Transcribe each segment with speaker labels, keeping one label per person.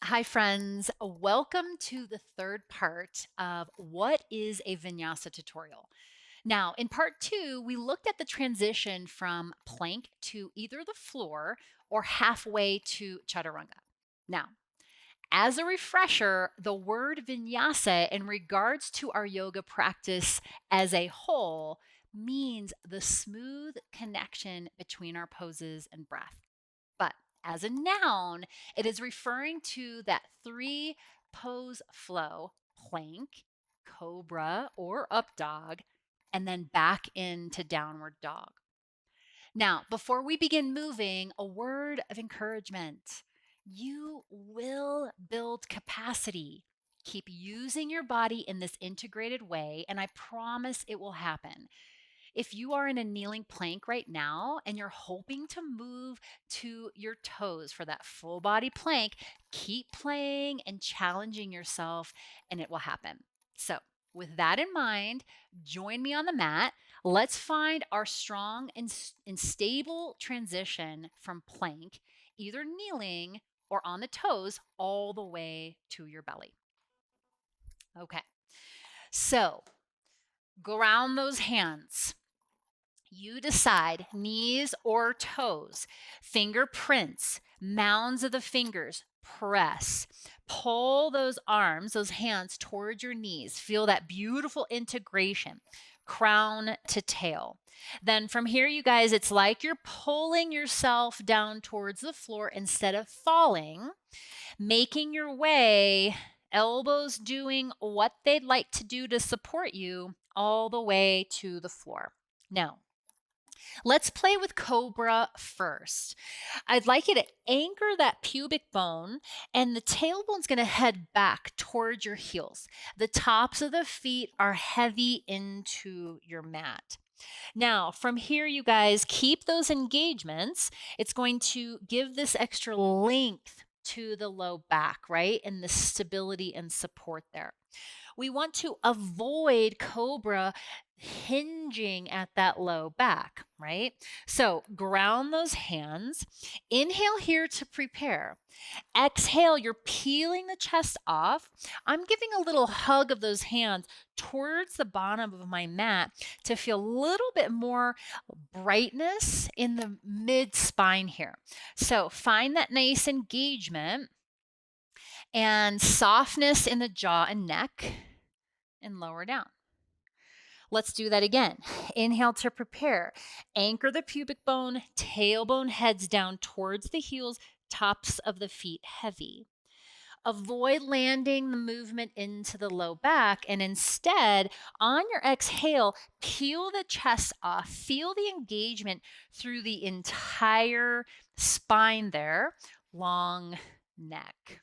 Speaker 1: Hi, friends. Welcome to the third part of what is a Vinyasa tutorial. Now, in part two, we looked at the transition from plank to either the floor or halfway to chaturanga. Now, as a refresher, the word vinyasa in regards to our yoga practice as a whole means the smooth connection between our poses and breath. But as a noun, it is referring to that three pose flow: plank, cobra, or up dog, and then back into downward dog. Now, before we begin moving, a word of encouragement. You will build capacity. Keep using your body in this integrated way, and I promise it will happen. If you are in a kneeling plank right now and you're hoping to move to your toes for that full body plank, keep playing and challenging yourself, and it will happen. So, with that in mind, join me on the mat. Let's find our strong and stable transition from plank, either kneeling or on the toes, all the way to your belly. Okay, so ground those hands. You decide knees or toes, fingerprints, mounds of the fingers, press. Pull those arms, those hands towards your knees. Feel that beautiful integration, crown to tail. Then from here, you guys, it's like you're pulling yourself down towards the floor instead of falling, making your way, elbows doing what they'd like to do to support you all the way to the floor. Now, let's play with cobra first. I'd like you to anchor that pubic bone, and the tailbone's going to head back towards your heels. The tops of the feet are heavy into your mat. Now, from here, you guys keep those engagements. It's going to give this extra length to the low back, right? And the stability and support there. We want to avoid cobra hinging at that low back, right? So ground those hands. Inhale here to prepare. Exhale, you're peeling the chest off. I'm giving a little hug of those hands towards the bottom of my mat to feel a little bit more brightness in the mid spine here. So find that nice engagement and softness in the jaw and neck and lower down. Let's do that again. Inhale to prepare. Anchor the pubic bone, tailbone heads down towards the heels, tops of the feet heavy. Avoid landing the movement into the low back, and instead, on your exhale, peel the chest off. Feel the engagement through the entire spine there, long neck,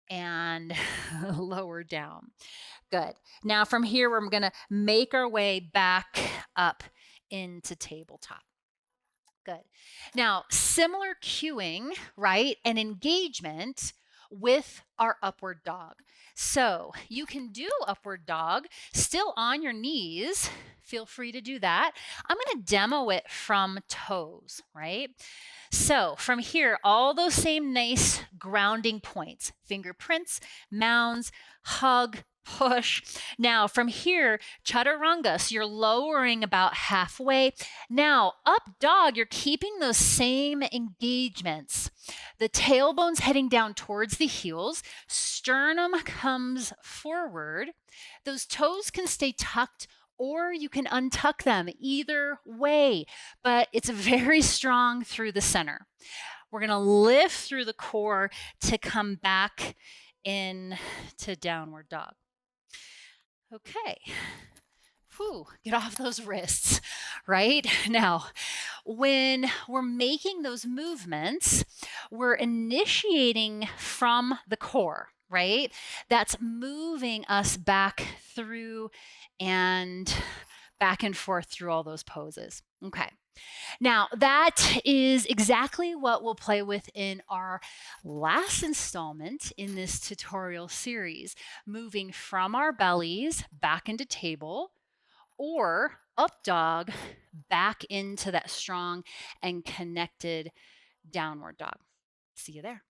Speaker 1: and lower down. Good. Now from here, we're going to make our way back up into tabletop. Good. Now, similar cueing, right, and engagement with our upward dog. So you can do upward dog still on your knees. Feel free to do that. I'm going to demo it from toes, right? So from here, all those same nice grounding points, fingerprints, mounds, hug, push. Now from here, chaturanga, so you're lowering about halfway. Now up dog, you're keeping those same engagements. The tailbone's heading down towards the heels. Sternum comes forward. Those toes can stay tucked or you can untuck them either way, but it's very strong through the center. We're going to lift through the core to come back in to downward dog. Okay. Whew, get off those wrists, right? Now, when we're making those movements, we're initiating from the core, right? That's moving us back through and back and forth through all those poses. Okay. Now, that is exactly what we'll play with in our last installment in this tutorial series, moving from our bellies back into table or up dog back into that strong and connected downward dog. See you there.